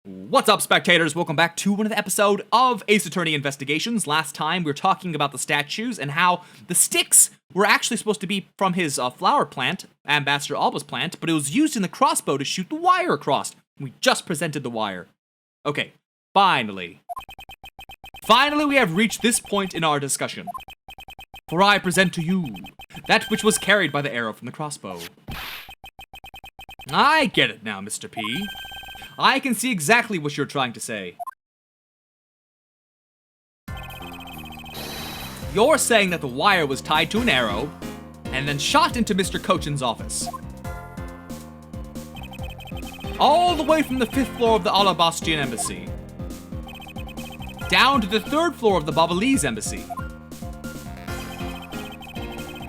What's up, spectators? Welcome back to another episode of Ace Attorney Investigations. Last time we were talking about the statues and how the sticks were actually supposed to be from his flower plant, Ambassador Alba's plant, but it was used in the crossbow to shoot the wire across. We just presented the wire. Okay, finally. Finally, we have reached this point in our discussion. For I present to you that which was carried by the arrow from the crossbow. I get it now, Mr. P. I can see exactly what you're trying to say. You're saying that the wire was tied to an arrow and then shot into Mr. Cochin's office. All the way from the 5th floor of the Alabastian Embassy down to the 3rd floor of the Babalese Embassy.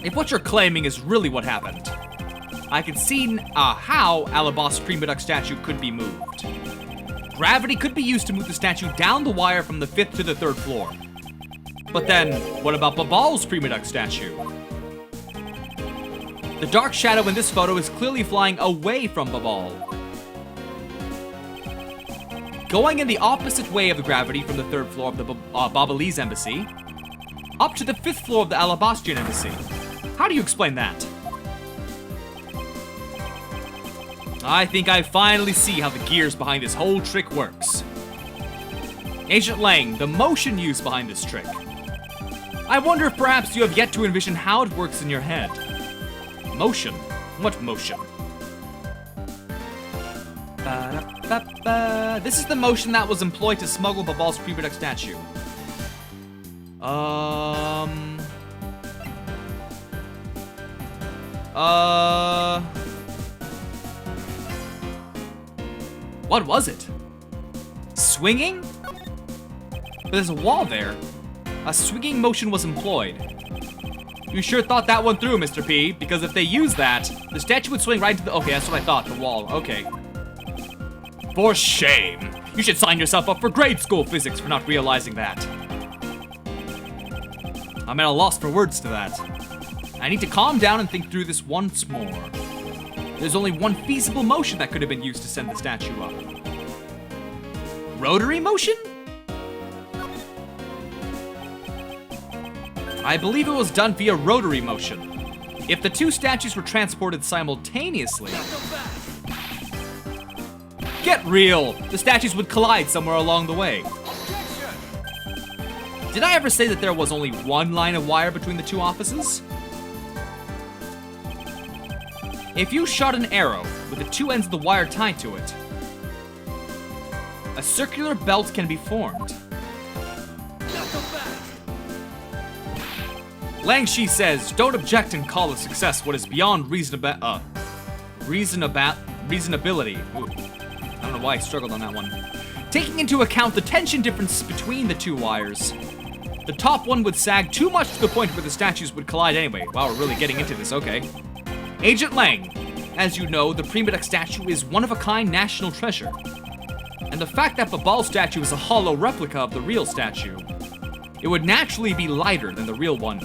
If what you're claiming is really what happened, I can see how Alabast's Prima Duck statue could be moved. Gravity could be used to move the statue down the wire from the 5th to the 3rd floor. But then, what about Babal's Prima Duck statue? The dark shadow in this photo is clearly flying away from Babal. Going in the opposite way of the gravity from the 3rd floor of the Babalese Embassy up to the 5th floor of the Alabastian Embassy. How do you explain that? I think I finally see how the gears behind this whole trick works. Agent Lang, the motion used behind this trick. I wonder if perhaps you have yet to envision how it works in your head. Motion? What motion? This is the motion that was employed to smuggle Babal's Prima Duck statue. What was it? Swinging? But there's a wall there. A swinging motion was employed. You sure thought that one through, Mr. P, because if they use that, the statue would swing right into the— okay, that's what I thought, the wall, okay. For shame. You should sign yourself up for grade school physics for not realizing that. I'm at a loss for words to that. I need to calm down and think through this once more. There's only one feasible motion that could have been used to send the statue up. Rotary motion? I believe it was done via rotary motion. If the two statues were transported simultaneously... Get real! The statues would collide somewhere along the way. Did I ever say that there was only one line of wire between the two offices? If you shot an arrow with the two ends of the wire tied to it, a circular belt can be formed. Lang Shi says, don't object and call a success what is beyond reasonability. Ooh, I don't know why I struggled on that one. Taking into account the tension difference between the two wires, the top one would sag too much to the point where the statues would collide anyway. Wow, we're really getting into this, okay. Agent Lang, as you know, the Prima Duck statue is one-of-a-kind national treasure. And the fact that Babal's statue is a hollow replica of the real statue, it would naturally be lighter than the real one.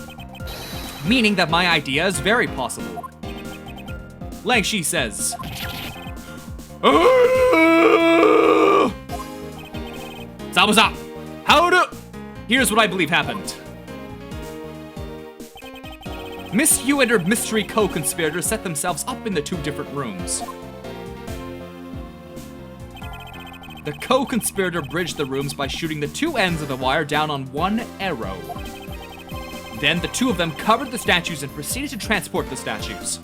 Meaning that my idea is very possible. Lang Shi says... Zabuza! How do... Here's what I believe happened. Miss Yu and her mystery co-conspirator set themselves up in the two different rooms. The co-conspirator bridged the rooms by shooting the two ends of the wire down on one arrow. Then the two of them covered the statues and proceeded to transport the statues.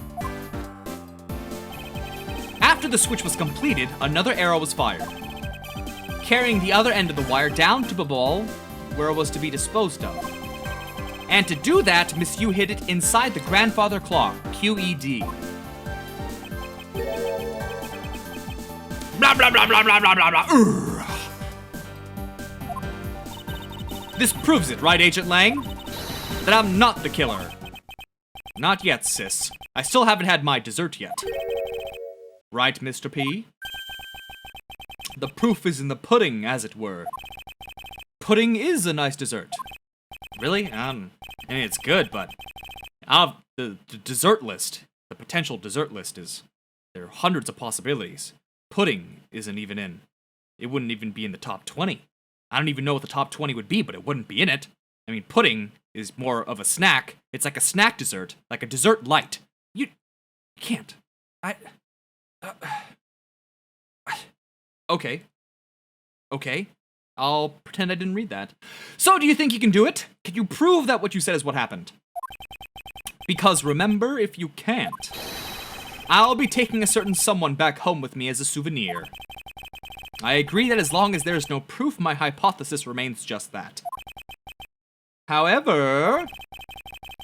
After the switch was completed, another arrow was fired, carrying the other end of the wire down to Babal, where it was to be disposed of. And to do that, Miss Yu hid it inside the grandfather clock, QED. Blah, blah, blah, blah, blah, blah, blah, blah. This proves it, right, Agent Lang? That I'm not the killer. Not yet, sis. I still haven't had my dessert yet. Right, Mr. P? The proof is in the pudding, as it were. Pudding is a nice dessert. Really? I mean, it's good, but out of the dessert list, the potential dessert list is, there are hundreds of possibilities. Pudding isn't even in. it wouldn't even be in the top 20. I don't even know what the top 20 would be, but it wouldn't be in it. I mean, pudding is more of a snack. It's like a snack dessert, like a dessert light. You can't. Okay. Okay. I'll pretend I didn't read that. So, do you think you can do it? Can you prove that what you said is what happened? Because remember, if you can't, I'll be taking a certain someone back home with me as a souvenir. I agree that as long as there's no proof, my hypothesis remains just that. However,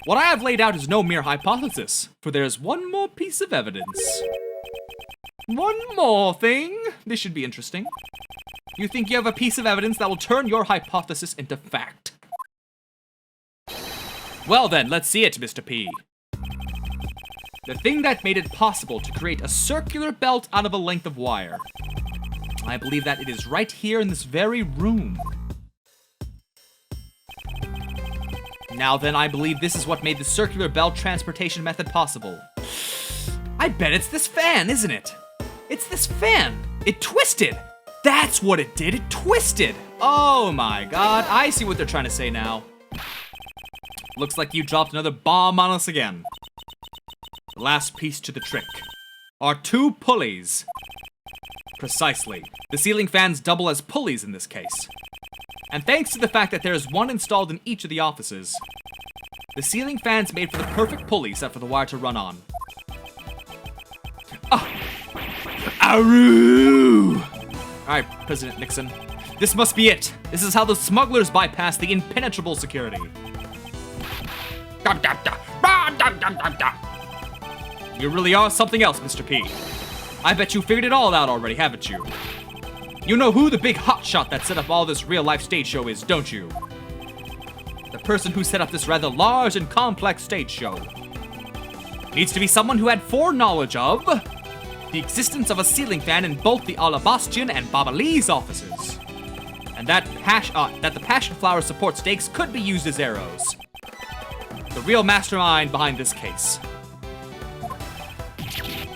what I have laid out is no mere hypothesis, for there's one more piece of evidence. One more thing. This should be interesting. You think you have a piece of evidence that will turn your hypothesis into fact? Well then, let's see it, Mr. P. The thing that made it possible to create a circular belt out of a length of wire. I believe that it is right here in this very room. Now then, I believe this is what made the circular belt transportation method possible. I bet it's this fan, isn't it? It's this fan. It twisted. That's what it did. It twisted. Oh my god. I see what they're trying to say now. Looks like you dropped another bomb on us again. The last piece to the trick are two pulleys. Precisely. The ceiling fans double as pulleys in this case. And thanks to the fact that there is one installed in each of the offices, the ceiling fans made for the perfect pulley set for the wire to run on. Aroo! Alright, President Nixon. This must be it. This is how the smugglers bypass the impenetrable security. You really are something else, Mr. P. I bet you figured it all out already, haven't you? You know who the big hotshot that set up all this real-life stage show is, don't you? The person who set up this rather large and complex stage show. Needs to be someone who had foreknowledge of the existence of a ceiling fan in both the Alabastian and Babali's offices. And that the passion flower support stakes could be used as arrows. The real mastermind behind this case.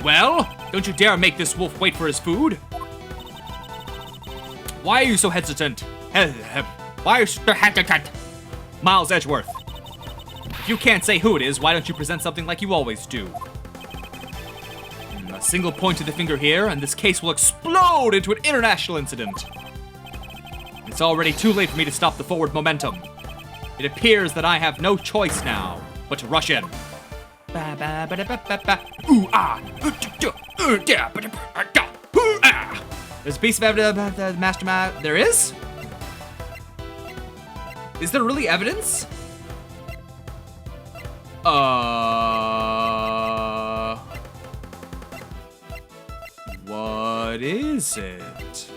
Well, don't you dare make this wolf wait for his food. Why are you so hesitant? Why are you so hesitant? Miles Edgeworth. If you can't say who it is, why don't you present something like you always do? A single point of the finger here, and this case will explode into an international incident. It's already too late for me to stop the forward momentum. It appears that I have no choice now, but to rush in. There's a piece of evidence about the mastermind. There is? Is there really evidence? What is it?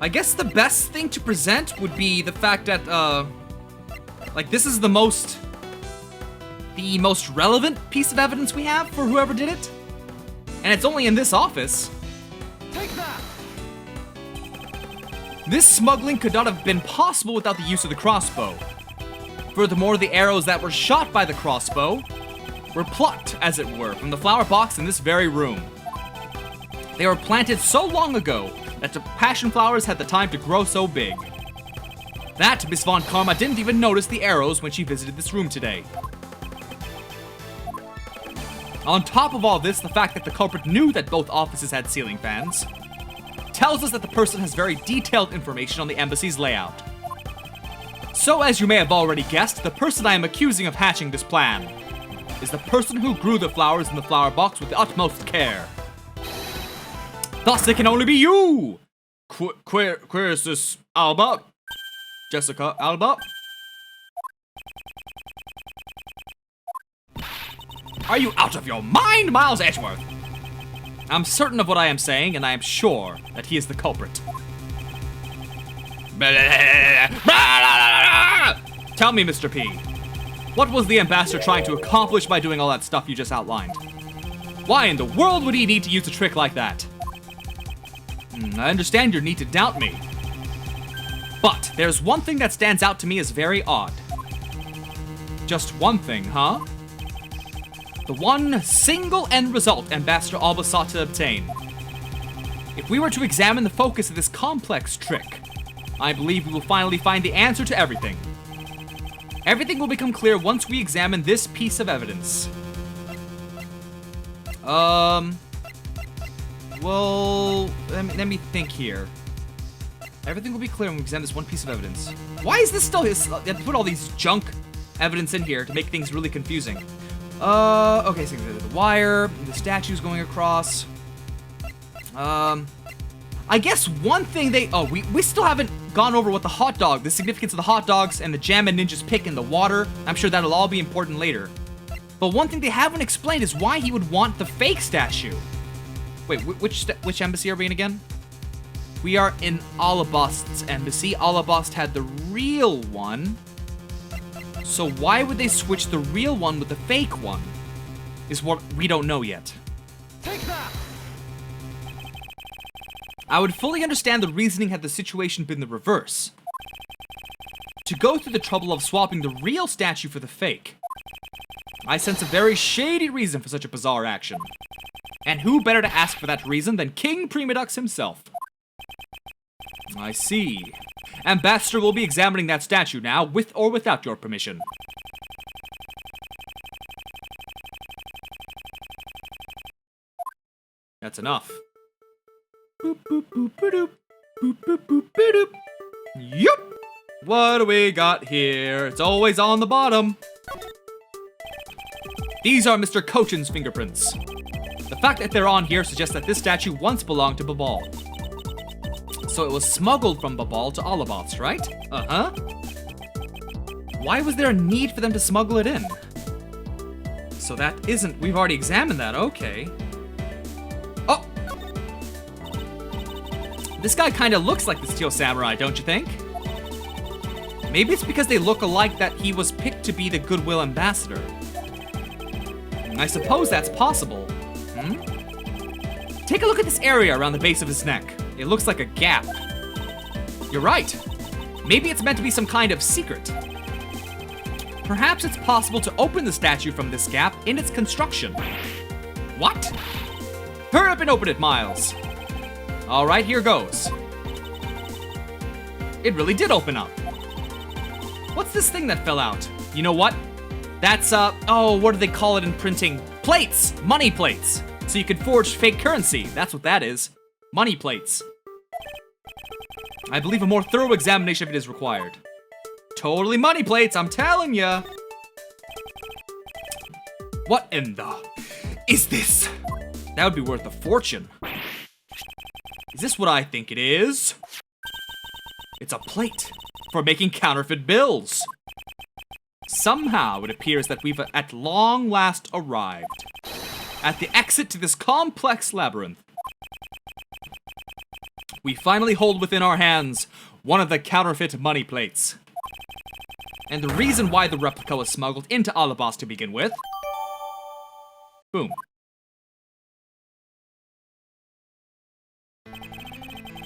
I guess the best thing to present would be the fact that, like, this is the most relevant piece of evidence we have for whoever did it. And it's only in this office. Take that! This smuggling could not have been possible without the use of the crossbow. Furthermore, the arrows that were shot by the crossbow were plucked, as it were, from the flower box in this very room. They were planted so long ago that the passion flowers had the time to grow so big. That Miss Von Karma didn't even notice the arrows when she visited this room today. On top of all this, the fact that the culprit knew that both offices had ceiling fans tells us that the person has very detailed information on the embassy's layout. So, as you may have already guessed, the person I am accusing of hatching this plan is the person who grew the flowers in the flower box with the utmost care. Thus, it can only be you! Queer is this Alba? Jessica Alba? Are you out of your mind, Miles Edgeworth? I'm certain of what I am saying, and I am sure that he is the culprit. Tell me, Mr. P, what was the ambassador trying to accomplish by doing all that stuff you just outlined? Why in the world would he need to use a trick like that? I understand your need to doubt me. But there's one thing that stands out to me as very odd. just one thing, huh? The one single end result Ambassador Alba sought to obtain. If we were to examine the focus of this complex trick, I believe we will finally find the answer to everything. Everything will become clear once we examine this piece of evidence. Well, let me think here. Everything will be clear when we examine this one piece of evidence. Why is this still his? They have to put all these junk evidence in here to make things really confusing. Okay, so the wire, the statues going across. I guess one thing we still haven't gone over what the significance of the hot dogs and the jam and ninja's pick in the water. I'm sure that'll all be important later. But one thing they haven't explained is why he would want the fake statue. Wait, which embassy are we in again? We are in Alabast's embassy. Alabast had the real one. So why would they switch the real one with the fake one? Is what we don't know yet. Take that! I would fully understand the reasoning had the situation been the reverse. To go through the trouble of swapping the real statue for the fake. I sense a very shady reason for such a bizarre action. And who better to ask for that reason than King Primidux himself? I see. Ambassador will be examining that statue now, with or without your permission. That's enough. Boop, boop, boop, boop, boop, boop, boop, boop. Yup! What do we got here? It's always on the bottom. These are Mr. Cochin's fingerprints. The fact that they're on here suggests that this statue once belonged to Babal. So it was smuggled from Babal to Alabast, right? Uh-huh. Why was there a need for them to smuggle it in? So that isn't... We've already examined that, okay. Oh! This guy kind of looks like the Steel Samurai, don't you think? Maybe it's because they look alike that he was picked to be the Goodwill Ambassador. I suppose that's possible. Take a look at this area around the base of his neck. It looks like a gap. You're right. Maybe it's meant to be some kind of secret. Perhaps it's possible to open the statue from this gap in its construction. What? Hurry up and open it, Miles. All right, here goes. It really did open up. What's this thing that fell out? You know what? That's, what do they call it in printing? Plates! Money plates! So you can forge fake currency. That's what that is. Money plates. I believe a more thorough examination of it is required. Totally money plates, I'm telling ya! What in the... is this? That would be worth a fortune. Is this what I think it is? It's a plate for making counterfeit bills. Somehow it appears that we've at long last arrived at the exit to this complex labyrinth. We finally hold within our hands one of the counterfeit money plates. And the reason why the replica was smuggled into Alabast to begin with. Boom.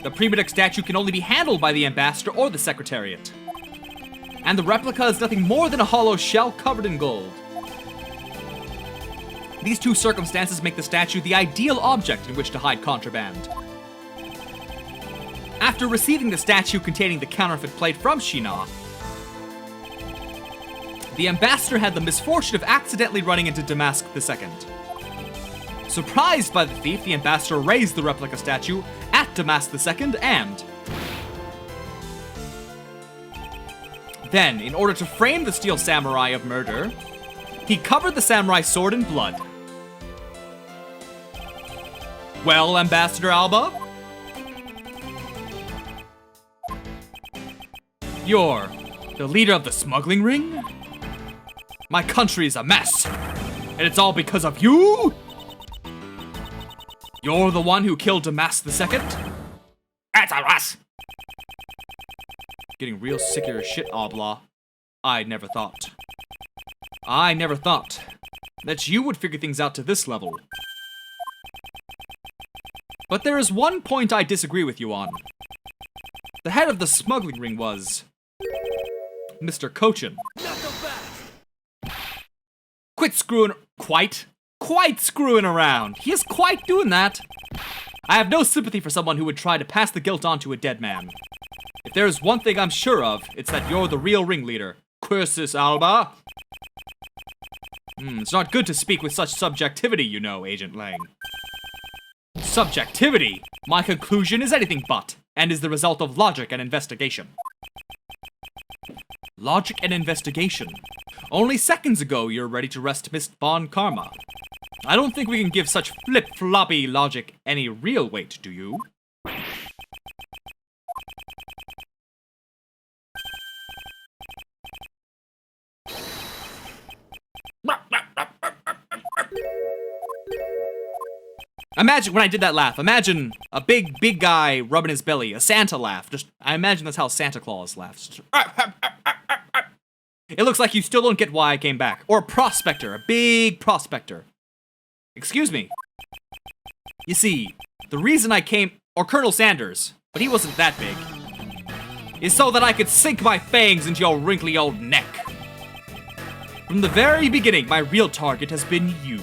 The Primidux statue can only be handled by the Ambassador or the Secretariat. And the replica is nothing more than a hollow shell covered in gold. These two circumstances make the statue the ideal object in which to hide contraband. After receiving the statue containing the counterfeit plate from Shinnah, the Ambassador had the misfortune of accidentally running into Damask II. Surprised by the thief, the Ambassador raised the replica statue at Damask II and... Then, in order to frame the Steel Samurai of murder, he covered the samurai sword in blood. Well, Ambassador Alba? You're the leader of the smuggling ring? My country is a mess, and it's all because of you? You're the one who killed Damask II? That's us! Getting real sick of your shit, Obla. I never thought that you would figure things out to this level. But there is one point I disagree with you on. The head of the smuggling ring was... Mr. Cochin. quite screwing around. He is quite doing that. I have no sympathy for someone who would try to pass the guilt on to a dead man. If there is one thing I'm sure of, it's that you're the real ringleader. Cursus Alba. It's not good to speak with such subjectivity, you know, Agent Lang. Subjectivity? My conclusion is anything but, and is the result of logic and investigation. Logic and investigation? Only seconds ago you were ready to arrest Miss Von Karma. I don't think we can give such flip-floppy logic any real weight, do you? Imagine when I did that laugh. Imagine a big guy rubbing his belly. A Santa laugh. I imagine that's how Santa Claus laughs. It looks like you still don't get why I came back. Or a prospector. A big prospector. Excuse me. You see, the reason I came... Or Colonel Sanders. But he wasn't that big. Is so that I could sink my fangs into your wrinkly old neck. From the very beginning, my real target has been you.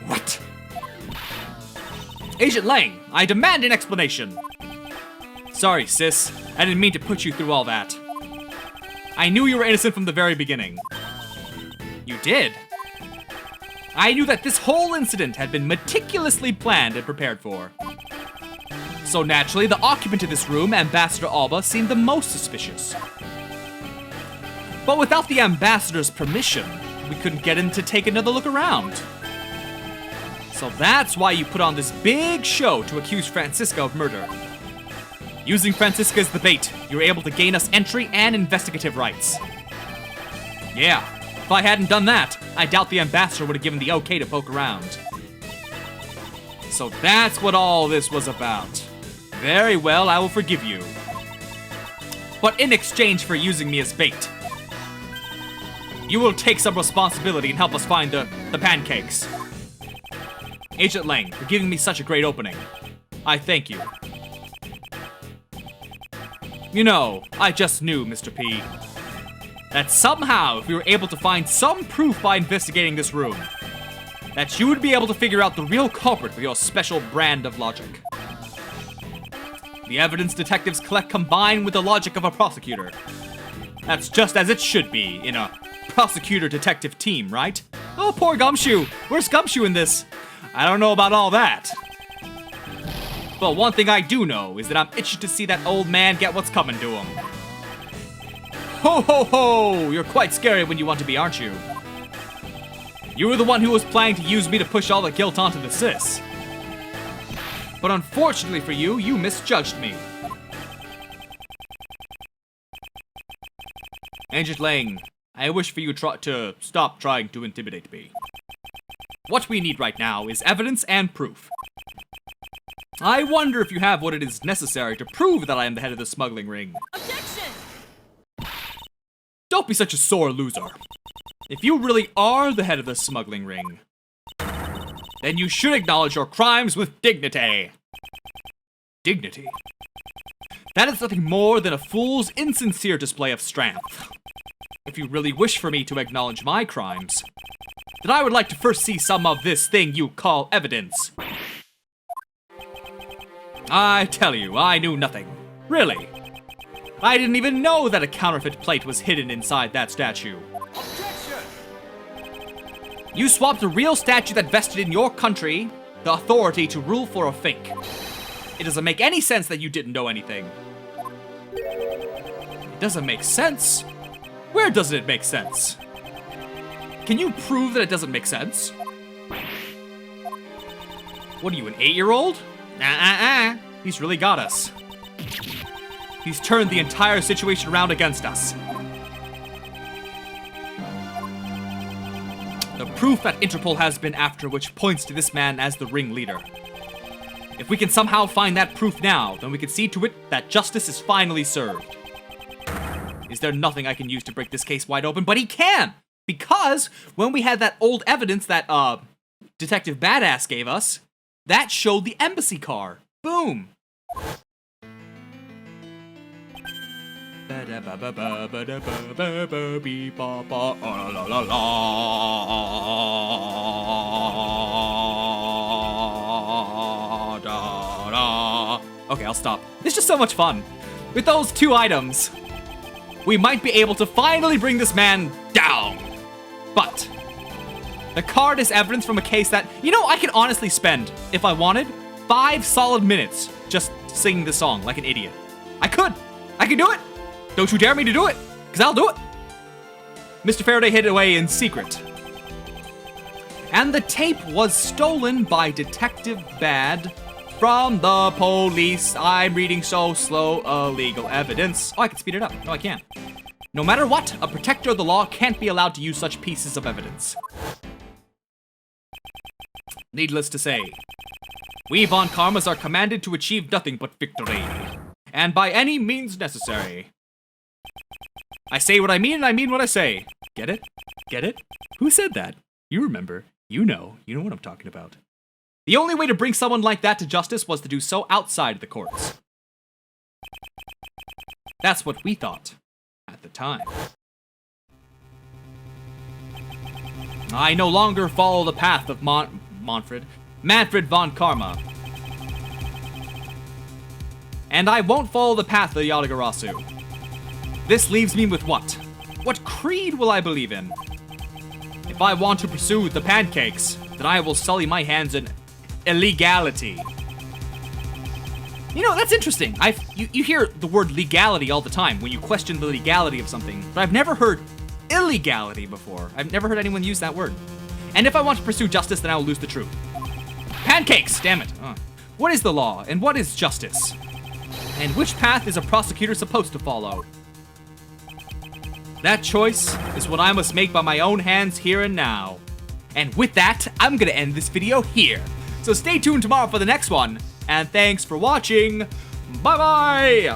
What? Agent Lang, I demand an explanation. Sorry, sis. I didn't mean to put you through all that. I knew you were innocent from the very beginning. You did? I knew that this whole incident had been meticulously planned and prepared for. So naturally, the occupant of this room, Ambassador Alba, seemed the most suspicious. But without the Ambassador's permission, we couldn't get him to take another look around. So that's why you put on this big show to accuse Francisca of murder. Using Francisca as the bait, you were able to gain us entry and investigative rights. Yeah, if I hadn't done that, I doubt the Ambassador would have given the okay to poke around. So that's what all this was about. Very well, I will forgive you. But in exchange for using me as bait, you will take some responsibility and help us find the pancakes. Agent Lang, for giving me such a great opening. I thank you. You know, I just knew, Mr. P, that somehow if we were able to find some proof by investigating this room, that you would be able to figure out the real culprit with your special brand of logic. The evidence detectives collect combined with the logic of a prosecutor. That's just as it should be in a prosecutor-detective team, right? Oh, poor Gumshoe. Where's Gumshoe in this? I don't know about all that. But one thing I do know is that I'm itching to see that old man get what's coming to him. Ho ho ho! You're quite scary when you want to be, aren't you? You were the one who was planning to use me to push all the guilt onto the sis. But unfortunately for you, you misjudged me. Agent Lang, I wish for you to stop trying to intimidate me. What we need right now is evidence and proof. I wonder if you have what it is necessary to prove that I am the head of the smuggling ring. Objection! Don't be such a sore loser. If you really are the head of the smuggling ring, then you should acknowledge your crimes with dignity. Dignity? That is nothing more than a fool's insincere display of strength. If you really wish for me to acknowledge my crimes, then I would like to first see some of this thing you call evidence. I tell you, I knew nothing. Really. I didn't even know that a counterfeit plate was hidden inside that statue. Objection! You swapped a real statue that vested in your country the authority to rule for a fake. It doesn't make any sense that you didn't know anything. It doesn't make sense? Where doesn't it make sense? Can you prove that it doesn't make sense? What are you, an 8-year-old? He's really got us. He's turned the entire situation around against us. The proof that Interpol has been after which points to this man as the ringleader. If we can somehow find that proof now, then we can see to it that justice is finally served. Is there nothing I can use to break this case wide open? But he can! Because when we had that old evidence that, Detective Badass gave us, that showed the embassy car. Boom! Okay, I'll stop. It's just so much fun. With those 2 items, we might be able to finally bring this man down. But the card is evidence from a case that, you know, I could honestly spend, if I wanted, 5 solid minutes just singing the song like an idiot. I could do it. Don't you dare me to do it, because I'll do it. Mr. Faraday hid it away in secret. And the tape was stolen by Detective Bad from the police. I'm reading so slow. Illegal evidence. Oh, I can speed it up. No, I can't. No matter what, a protector of the law can't be allowed to use such pieces of evidence. Needless to say, we Von Karmas are commanded to achieve nothing but victory, and by any means necessary. I say what I mean, and I mean what I say. Get it? Get it? Who said that? You remember. You know what I'm talking about. The only way to bring someone like that to justice was to do so outside the courts. That's what we thought at the time. I no longer follow the path of Manfred von Karma. And I won't follow the path of Yadagarasu. This leaves me with what? What creed will I believe in? If I want to pursue the pancakes, then I will sully my hands in illegality. You know, that's interesting. You hear the word legality all the time when you question the legality of something, but I've never heard illegality before. I've never heard anyone use that word. And if I want to pursue justice, then I will lose the truth. Pancakes, damn it. What is the law, and what is justice? And which path is a prosecutor supposed to follow? That choice is what I must make by my own hands here and now. And with that, I'm gonna end this video here. So stay tuned tomorrow for the next one, and thanks for watching. Bye-bye!